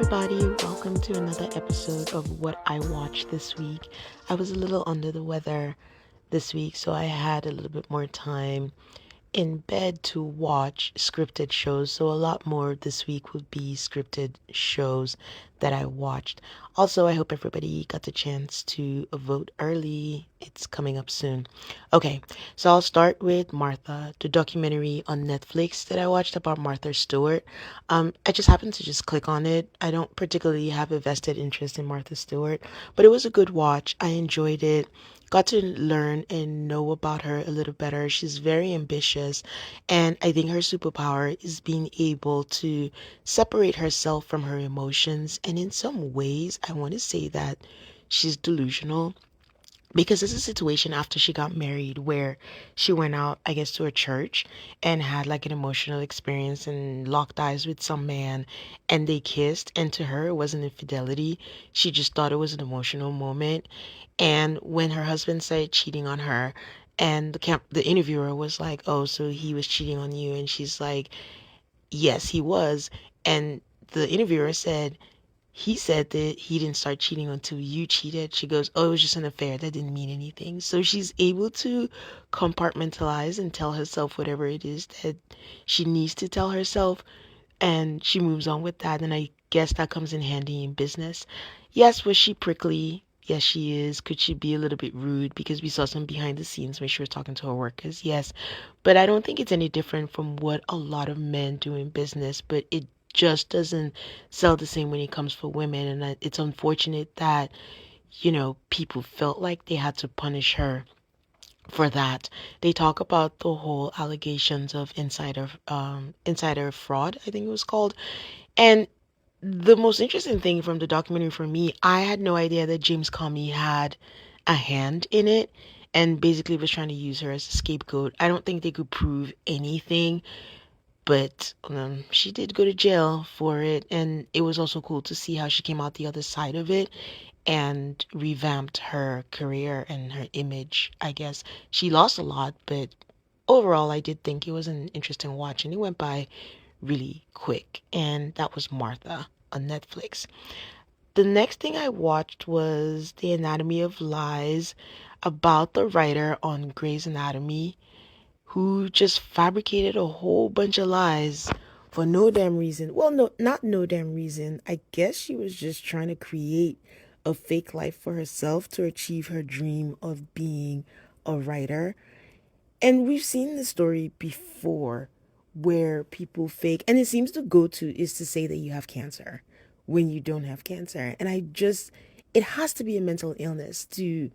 everybody. Welcome to another episode of What I Watched This Week. I was a little under the weather this week, so I had a little bit more time in bed to watch scripted shows. So, a lot more this week would be scripted shows that I watched. Also, I hope everybody got the chance to vote early. It's coming up soon. Okay, so I'll start with Martha, the documentary on Netflix that I watched about Martha Stewart. I just happened to just click on it. I don't particularly have a vested interest in Martha Stewart, but it was a good watch. I enjoyed it. Got to learn and know about her a little better. She's very ambitious, and I think her superpower is being able to separate herself from her emotions. And in some ways, I want to say that she's delusional because there's a situation after she got married where she went out, I guess, to a church and had like an emotional experience and locked eyes with some man and they kissed. And to her, it wasn't infidelity. She just thought it was an emotional moment. And when her husband started cheating on her, and the interviewer was like, "Oh, so he was cheating on you?" And she's like, "Yes, he was." And the interviewer said, he said that he didn't start cheating until you cheated. She goes, "Oh, it was just an affair. That didn't mean anything." So she's able to compartmentalize and tell herself whatever it is that she needs to tell herself, and she moves on with that. And I guess that comes in handy in business. Yes, was she prickly? Yes, she is. Could she be a little bit rude? Because we saw some behind the scenes when she was talking to her workers. Yes. But I don't think it's any different from what a lot of men do in business, but it just doesn't sell the same when it comes for women. And it's unfortunate that, people felt like they had to punish her for that. They talk about the whole allegations of insider fraud, I think it was called. And the most interesting thing from the documentary for me, I had no idea that James Comey had a hand in it and basically was trying to use her as a scapegoat. I don't think they could prove anything, but she did go to jail for it. And it was also cool to see how she came out the other side of it and revamped her career and her image, I guess. She lost a lot, but overall, I did think it was an interesting watch and it went by really quick. And that was Martha on Netflix. The next thing I watched was The Anatomy of Lies, about the writer on Grey's Anatomy who just fabricated a whole bunch of lies for no damn reason. Well, no, not no damn reason. I guess she was just trying to create a fake life for herself to achieve her dream of being a writer. And we've seen the story before where people fake, and it seems the go to is to say that you have cancer when you don't have cancer. And it has to be a mental illness to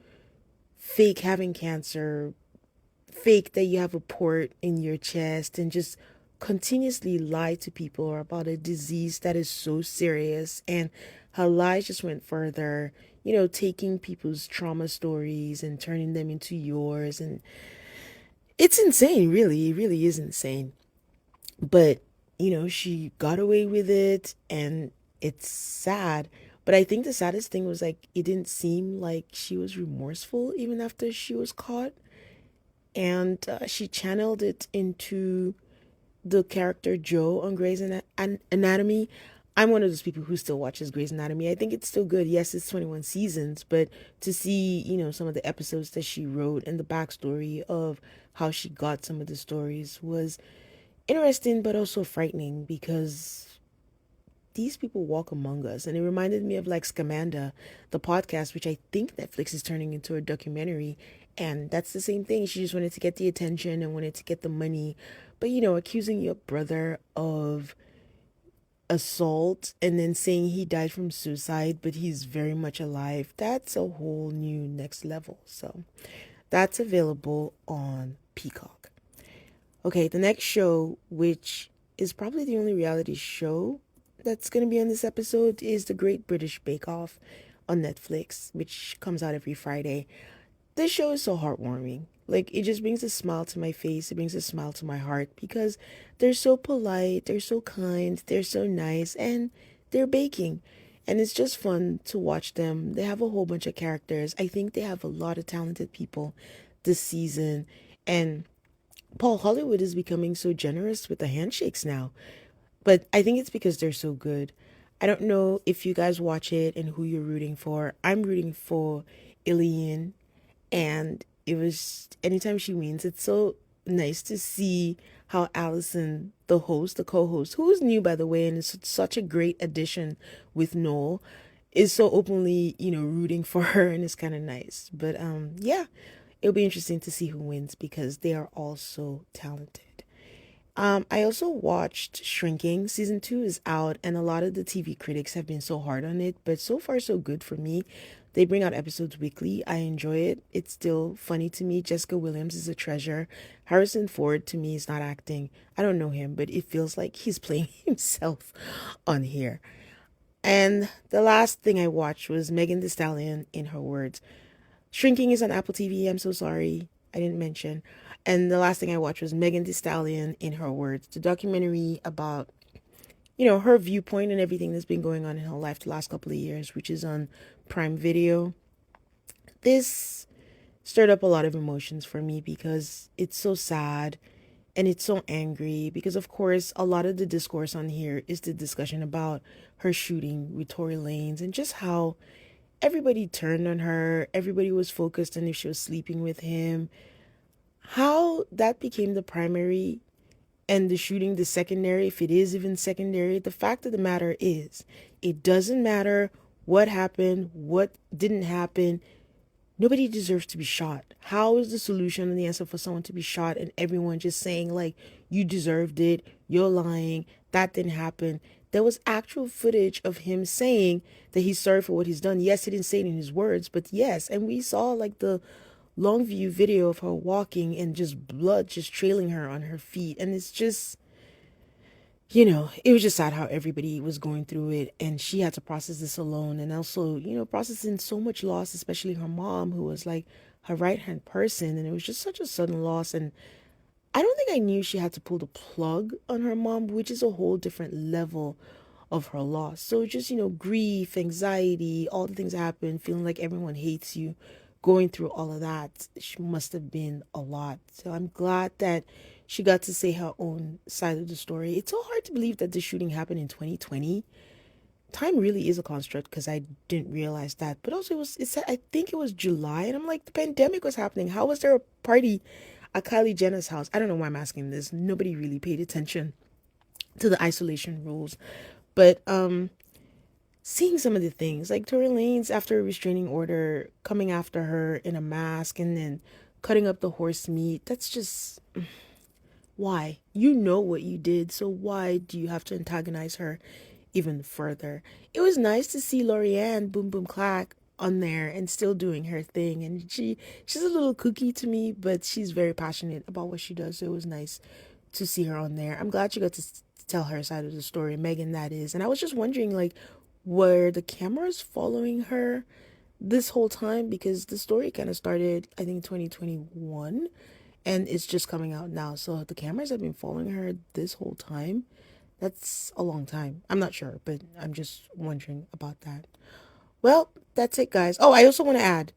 fake having cancer, fake that you have a port in your chest, and just continuously lie to people about a disease that is so serious. And her lies just went further, taking people's trauma stories and turning them into yours. And it's insane, really. It really is insane. But, she got away with it, and it's sad. But I think the saddest thing was like, it didn't seem like she was remorseful even after she was caught. And she channeled it into the character Joe on Anatomy. I'm one of those people who still watches Grey's Anatomy. I think it's still good. Yes, it's 21 seasons, but to see, some of the episodes that she wrote and the backstory of how she got some of the stories was interesting, but also frightening because these people walk among us. And it reminded me of like Scamanda, the podcast, which I think Netflix is turning into a documentary. And that's the same thing. She just wanted to get the attention and wanted to get the money. But, accusing your brother of assault and then saying he died from suicide, but he's very much alive, that's a whole new next level. So that's available on Peacock. Okay, the next show, which is probably the only reality show that's going to be on this episode, is The Great British Bake Off on Netflix, which comes out every Friday. This show is so heartwarming. Like, it just brings a smile to my face. It brings a smile to my heart because they're so polite, they're so kind, they're so nice, and they're baking. And it's just fun to watch them. They have a whole bunch of characters. I think they have a lot of talented people this season. And Paul Hollywood is becoming so generous with the handshakes now. But I think it's because they're so good. I don't know if you guys watch it and who you're rooting for. I'm rooting for Ilian, and it was anytime she wins, it's so nice to see how Allison, the host, the co-host, who is new by the way, and is such a great addition with Noel, is so openly, rooting for her, and it's kind of nice. But yeah, it'll be interesting to see who wins because they are all so talented. I also watched Shrinking. Season 2 is out, and a lot of the TV critics have been so hard on it, but so far so good for me. They bring out episodes weekly. I enjoy it. It's still funny to me. Jessica Williams is a treasure. Harrison Ford to me is not acting. I don't know him, but it feels like he's playing himself on here. And the last thing I watched was Megan Thee Stallion in Her Words. Shrinking is on Apple TV. I'm so sorry. I didn't mention. And the last thing I watched was Megan Thee Stallion in Her Words, the documentary about, her viewpoint and everything that's been going on in her life the last couple of years, which is on Prime Video. This stirred up a lot of emotions for me because it's so sad and it's so angry because, of course, a lot of the discourse on here is the discussion about her shooting with Tory Lanez and just how everybody turned on her. Everybody was focused on if she was sleeping with him. How that became the primary and the shooting the secondary, if it is even secondary. The fact of the matter is, it doesn't matter what happened, what didn't happen. Nobody deserves to be shot. How is the solution and the answer for someone to be shot and everyone just saying, like, you deserved it, you're lying, that didn't happen? There was actual footage of him saying that he's sorry for what he's done. Yes, he didn't say it in his words, but yes. And we saw like the long view video of her walking and just blood just trailing her on her feet. And it's just, it was just sad how everybody was going through it, and she had to process this alone, and also, processing so much loss, especially her mom, who was like her right hand person, and it was just such a sudden loss. And I don't think I knew she had to pull the plug on her mom, which is a whole different level of her loss. So just, grief, anxiety, all the things that happen, feeling like everyone hates you, going through all of that, she must have been a lot. So I'm glad that she got to say her own side of the story. It's so hard to believe that the shooting happened in 2020. Time really is a construct because I didn't realize that. But also I think it was July, and I'm like, the pandemic was happening. How was there a party at Kylie Jenner's house? I don't know why I'm asking this. Nobody really paid attention to the isolation rules. But seeing some of the things, like Tory Lanez after a restraining order coming after her in a mask and then cutting up the horse meat, that's just, why? You know what you did, so why do you have to antagonize her even further? It was nice to see Lorianne Boom Boom Clack on there and still doing her thing, and she's a little kooky to me, but she's very passionate about what she does, so it was nice to see her on there. I'm glad she got to tell her side of the story, Megan that is. And I was just wondering, like, were the cameras following her this whole time? Because the story kind of started, I think, 2021, and it's just coming out now. So the cameras have been following her this whole time. That's a long time. I'm not sure, but I'm just wondering about that. Well, that's it, guys. Oh, I also want to add,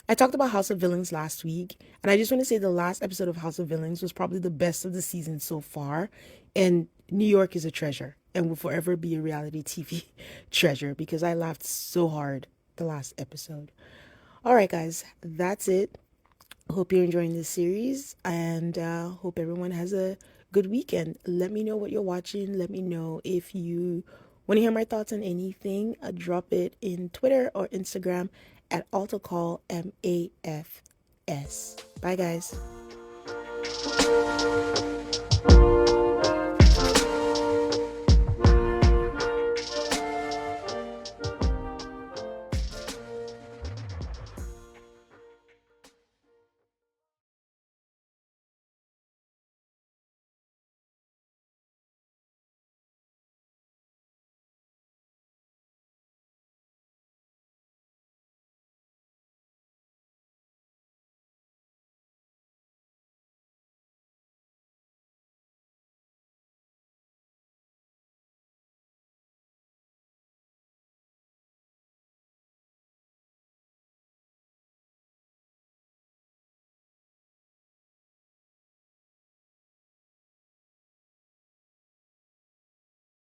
I talked about House of Villains last week, and I just want to say the last episode of House of Villains was probably the best of the season so far. And New York is a treasure and will forever be a reality TV treasure because I laughed so hard the last episode. All right, guys, that's it. Hope you're enjoying this series, and hope everyone has a good weekend. Let me know what you're watching. Let me know if you want to hear my thoughts on anything. Drop it in Twitter or Instagram at AltaCallMAFS. Bye, guys.